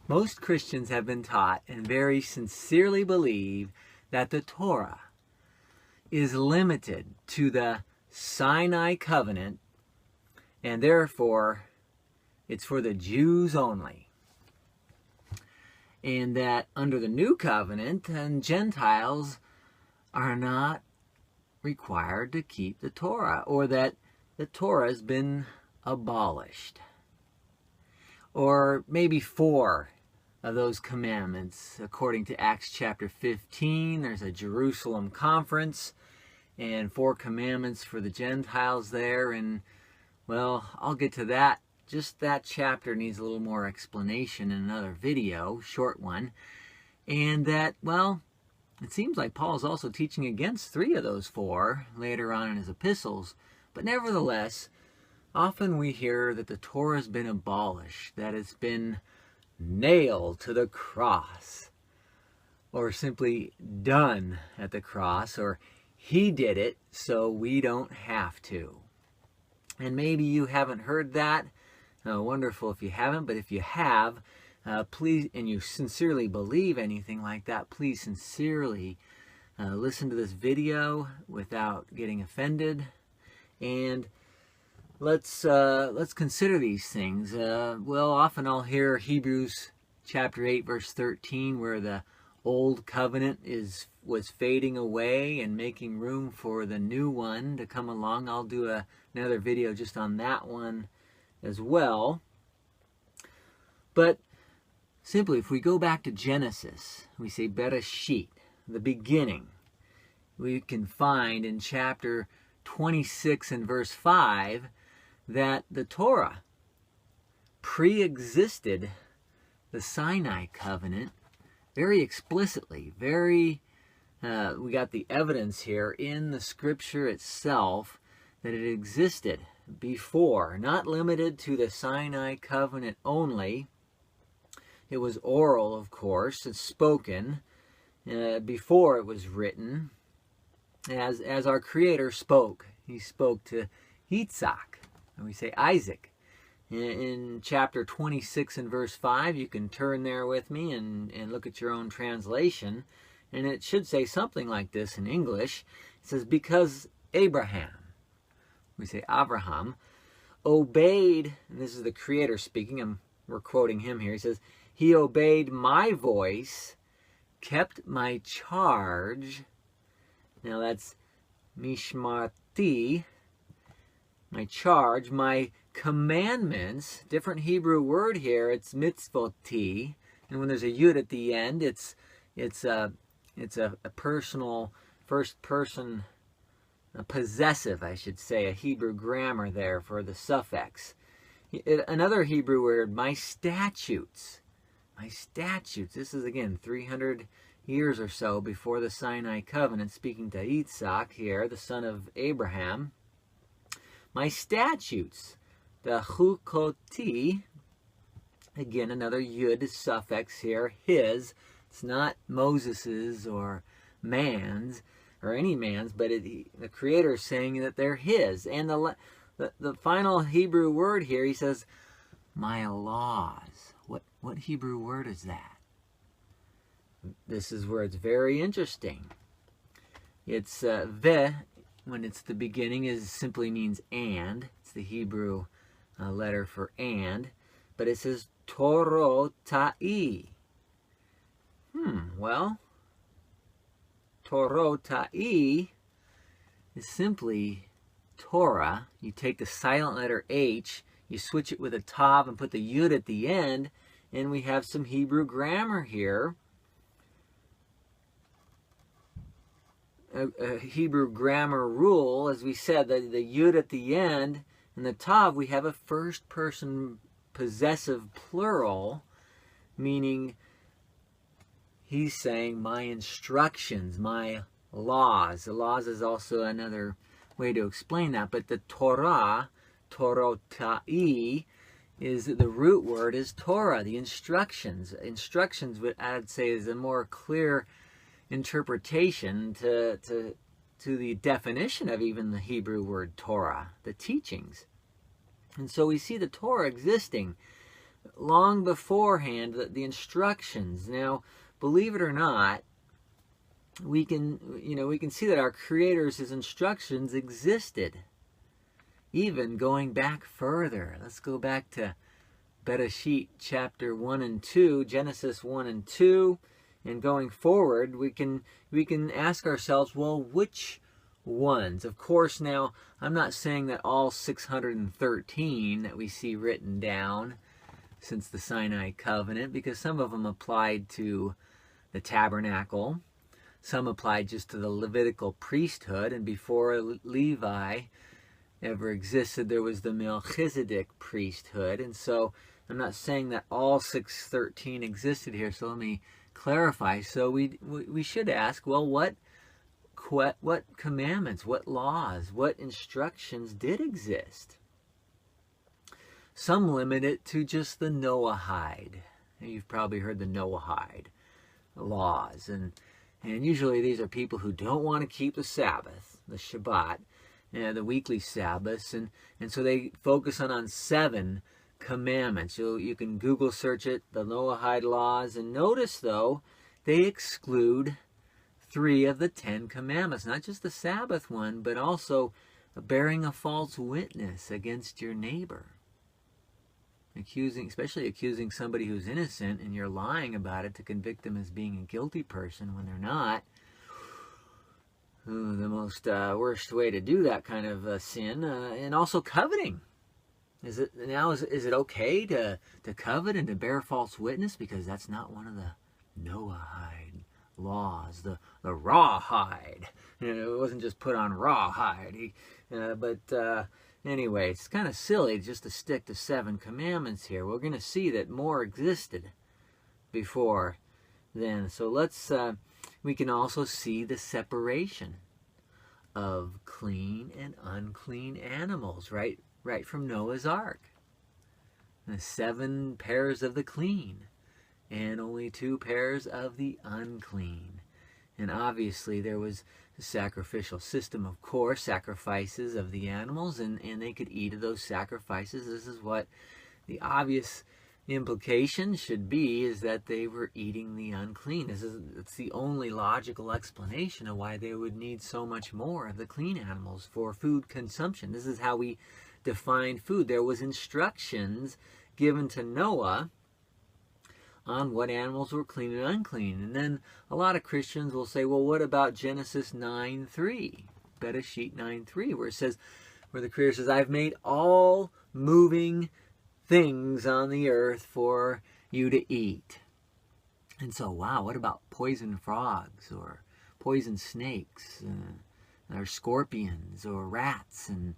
Most Christians have been taught and very sincerely believe that the Torah is limited to the Sinai covenant, and therefore it's for the Jews only. And that under the new covenant, and Gentiles are not required to keep the Torah, or that the Torah has been abolished. Or maybe 4 of those commandments. According to Acts chapter 15, there's a Jerusalem conference and 4 commandments for the Gentiles there. And, well, I'll get to that. Just that chapter needs a little more explanation in another video, short one. And that, well, it seems like Paul's also teaching against 3 of those 4 later on in his epistles. But nevertheless, often we hear that the Torah has been abolished, that it's been nailed to the cross, or simply done at the cross, or he did it so we don't have to. And maybe you haven't heard that. Wonderful if you haven't, but if you have, please, and you sincerely believe anything like that, please sincerely listen to this video without getting offended, and let's consider these things. Well, often I'll hear Hebrews chapter 8 verse 13, where the old covenant was fading away and making room for the new one to come along. I'll do another video just on that one as well. But simply, if we go back to Genesis, we say Bereshit, the beginning, we can find in chapter 26 and verse 5 that the Torah pre-existed the Sinai covenant very explicitly. We got the evidence here in the scripture itself that it existed before, not limited to the Sinai covenant only. It was oral, of course, it's spoken before it was written, as our Creator spoke. He spoke to Yitzhak, and we say Isaac. In chapter 26 and verse 5, you can turn there with me and look at your own translation, and it should say something like this in English. It says, because Abraham, we say Abraham, obeyed, and this is the Creator speaking, we're quoting him here, he says, he obeyed my voice, kept my charge. Now that's mishmarti, my charge, my commandments. Different Hebrew word here, it's mitzvoti, and when there's a yud at the end, it's a personal, first person, a possessive, I should say, a Hebrew grammar there for the suffix. Another Hebrew word, my statutes. My statutes. This is, again, 300 years or so before the Sinai covenant, speaking to Yitzhak here, the son of Abraham. My statutes, the chukoti, again, another yud suffix here, his. It's not Moses's or man's, or any man's, but the Creator is saying that they're his. And the final Hebrew word here, he says, my laws. What Hebrew word is that? This is where it's very interesting. It's ve, when it's the beginning, simply means and. It's the Hebrew letter for and. But it says torotai. Well, torotai is simply Torah. You take the silent letter H, you switch it with a tav and put the yud at the end, and we have some Hebrew grammar here. A Hebrew grammar rule, as we said, the yud at the end, and the tav, we have a first person possessive plural, meaning he's saying my instructions, my laws. The laws is also another way to explain that, but the Torah, torotai, is the root word is Torah, the instructions. Instructions, I'd say, is a more clear interpretation to the definition of even the Hebrew word Torah, the teachings. And so we see the Torah existing long beforehand, the instructions. Now, believe it or not, we can see that our Creator's instructions existed, even going back further. Let's go back to Bereshit chapter 1 and 2, Genesis 1 and 2, and going forward, we can ask ourselves, well, which ones? Of course, now, I'm not saying that all 613 that we see written down since the Sinai covenant, because some of them applied to the tabernacle, some applied just to the Levitical priesthood, and before Levi ever existed, there was the Melchizedek priesthood. And so I'm not saying that all 613 existed here, so let me clarify. So we should ask, well, what commandments, what laws, what instructions did exist? Some limit it to just the Noahide. You've probably heard the Noahide laws, and usually these are people who don't want to keep the Sabbath, the Shabbat, the weekly Sabbaths, and so they focus on 7 commandments. You can Google search it, the Noahide laws, and notice though they exclude 3 of the 10 commandments, not just the Sabbath one, but also bearing a false witness against your neighbor. Especially accusing somebody who's innocent, and you're lying about it to convict them as being a guilty person when they're not. The most worst way to do that kind of sin. And also coveting. Is it okay to covet and to bear false witness? Because that's not one of the Noahide laws, the rawhide. It wasn't just put on rawhide. Anyway, it's kind of silly just to stick to 7 commandments here. We're going to see that more existed before then. So we can also see the separation of clean and unclean animals, right from Noah's Ark. The 7 pairs of the clean and only 2 pairs of the unclean. And obviously there was a sacrificial system, of course, sacrifices of the animals, and they could eat of those sacrifices. This is what the obvious implication should be, is that they were eating the unclean. It's the only logical explanation of why they would need so much more of the clean animals for food consumption. This is how we define food. There was instructions given to Noah on what animals were clean and unclean. And then a lot of Christians will say, well, what about Genesis 9:3, Bereshit 9:3, where it says, where the Creator says, I've made all moving things on the earth for you to eat. And so, wow, what about poison frogs or poison snakes or scorpions or rats? And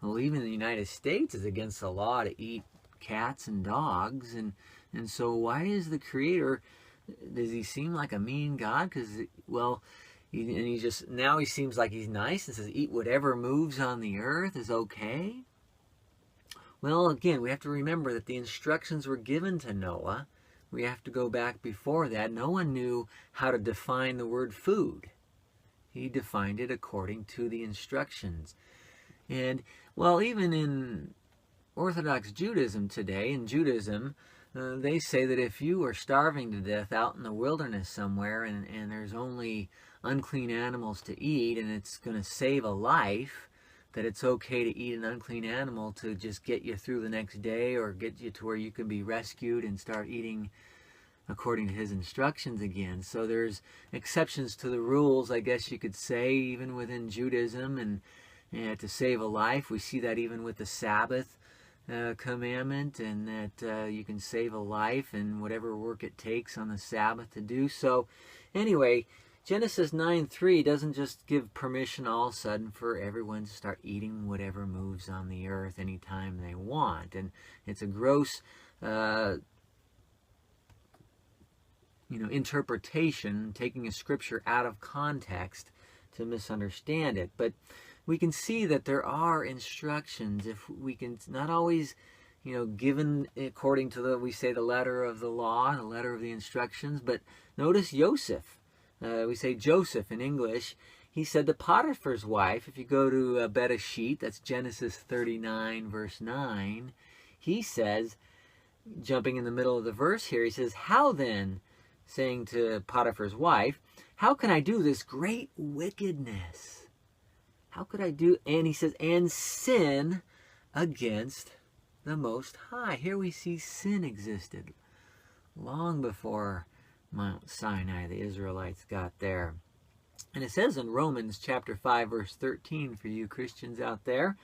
well, even in the United States it's against the law to eat cats and dogs. And so why is the Creator, does he seem like a mean God? Because, well, now he seems like he's nice and says eat whatever moves on the earth is okay. Well, again, we have to remember that the instructions were given to Noah. We have to go back before that. No one knew how to define the word food. He defined it according to the instructions. And, well, even in Orthodox Judaism today, they say that if you are starving to death out in the wilderness somewhere and there's only unclean animals to eat and it's going to save a life, that it's okay to eat an unclean animal to just get you through the next day or get you to where you can be rescued and start eating according to his instructions again. So there's exceptions to the rules, I guess you could say, even within Judaism, and to save a life. We see that even with the Sabbath commandment, and that you can save a life and whatever work it takes on the Sabbath to do so. Anyway, Genesis 9:3 doesn't just give permission all of a sudden for everyone to start eating whatever moves on the earth anytime they want. And it's a gross interpretation, taking a scripture out of context to misunderstand it. But we can see that there are instructions. If we can, not always, given according to the letter of the law, the letter of the instructions. But notice Joseph. We say Joseph in English. He said to Potiphar's wife, if you go to Bereshit, that's Genesis 39, verse 9, he says jumping in the middle of the verse here, he says, how then, saying to Potiphar's wife, how can I do this great wickedness? How could I do, and he says, and sin against the Most High. Here we see sin existed long before Mount Sinai, the Israelites got there. And it says in Romans chapter 5, verse 13, for you Christians out there,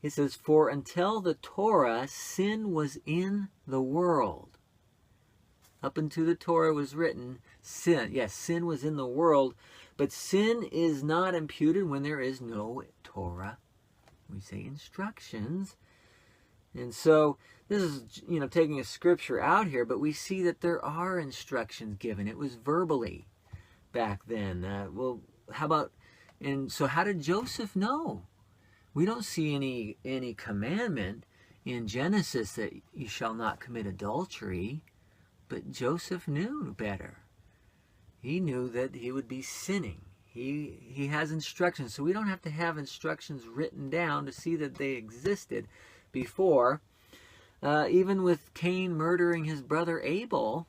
it says, for until the Torah, sin was in the world. Up until the Torah was written, sin, yes, sin was in the world, but sin is not imputed when there is no Torah. We say instructions. And so this is, taking a scripture out here, but we see that there are instructions given. It was verbally back then. Well, how about, and so how did Joseph know? We don't see any commandment in Genesis that you shall not commit adultery, but Joseph knew better. He knew that he would be sinning. He has instructions, so we don't have to have instructions written down to see that they existed before. Even with Cain murdering his brother Abel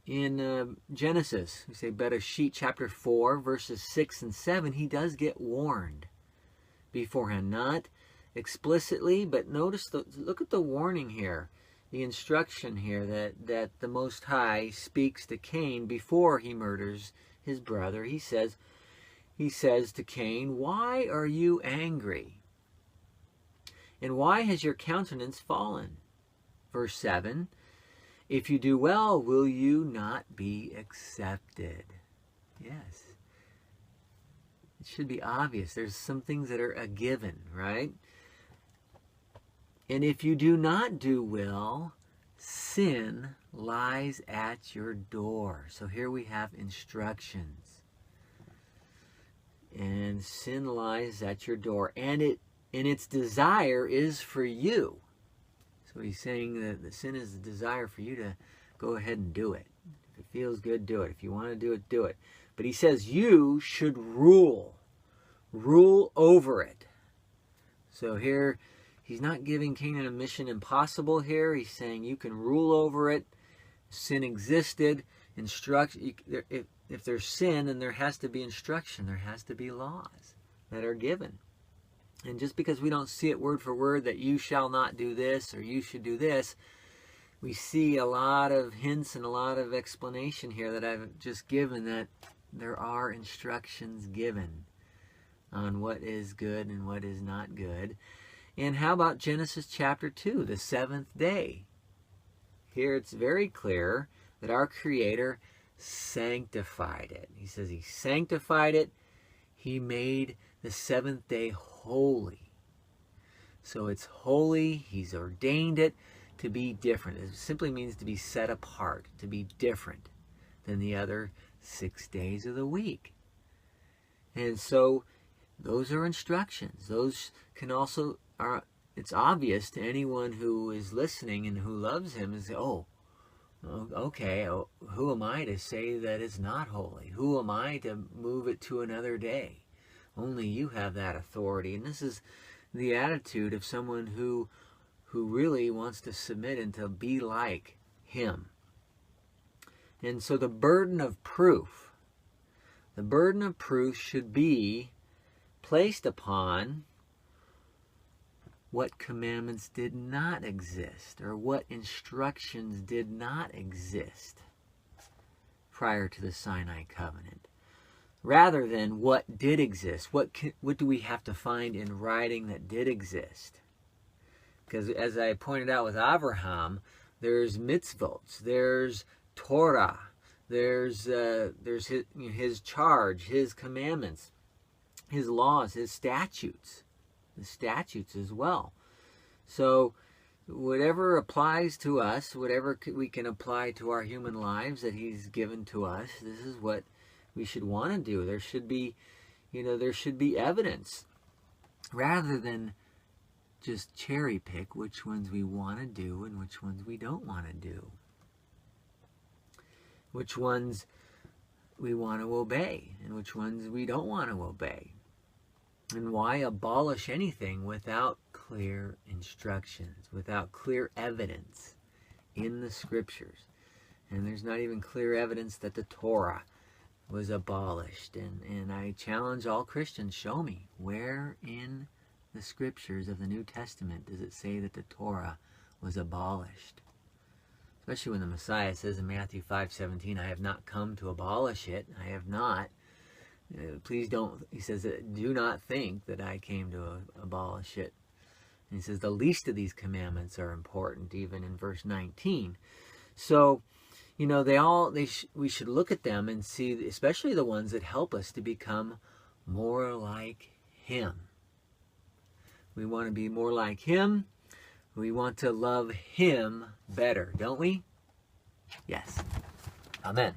in Genesis, we say Bereshit chapter 4, verses 6 and 7, he does get warned beforehand. Not explicitly, but notice, look at the warning here, the instruction here that the Most High speaks to Cain before he murders his brother. He says to Cain, why are you angry? And why has your countenance fallen? Verse 7, if you do well, will you not be accepted? Yes. It should be obvious. There's some things that are a given, right? And if you do not do well, sin lies at your door. So here we have instructions. And sin lies at your door. And its desire is for you. So he's saying that the sin is the desire for you to go ahead and do it. If it feels good, do it. If you want to do it, do it. But he says you should rule over it. So here, he's not giving Canaan a mission impossible here. He's saying you can rule over it. Sin existed. If there's sin, then there has to be instruction. There has to be laws that are given. And just because we don't see it word for word that you shall not do this or you should do this, we see a lot of hints and a lot of explanation here that I've just given, that there are instructions given on what is good and what is not good. And how about Genesis chapter 2, the seventh day? Here it's very clear that our Creator sanctified it. He says he sanctified it. He made the seventh day holy. So it's holy. He's ordained it to be different. It simply means to be set apart, to be different than the other 6 days of the week. And so those are instructions. Those can also, it's obvious to anyone who is listening and who loves him, is, okay, who am I to say that it's not holy? Who am I to move it to another day? Only you have that authority. And this is the attitude of someone who really wants to submit and to be like him. And so the burden of proof should be placed upon what commandments did not exist, or what instructions did not exist prior to the Sinai covenant, rather than what did exist. What do we have to find in writing that did exist? Because as I pointed out with Abraham, there's mitzvot, there's Torah, there's his charge, his commandments, his laws, his statutes, the statutes as well. So whatever applies to us, whatever we can apply to our human lives that he's given to us, this is what we should want to do. There should be, there should be evidence, rather than just cherry pick which ones we want to do and which ones we don't want to do. Which ones we want to obey and which ones we don't want to obey. And why abolish anything without clear instructions, without clear evidence in the scriptures. And there's not even clear evidence that the Torah was abolished. And I challenge all Christians, show me where in the scriptures of the New Testament does it say that the Torah was abolished. Especially when the Messiah says in Matthew 5:17, I have not come to abolish it. I have not. Please don't, he says, do not think that I came to abolish it. And he says the least of these commandments are important, even in verse 19. So, you know, we should look at them and see, especially the ones that help us to become more like him. We want to be more like him. We want to love him better, don't we? Yes. Amen.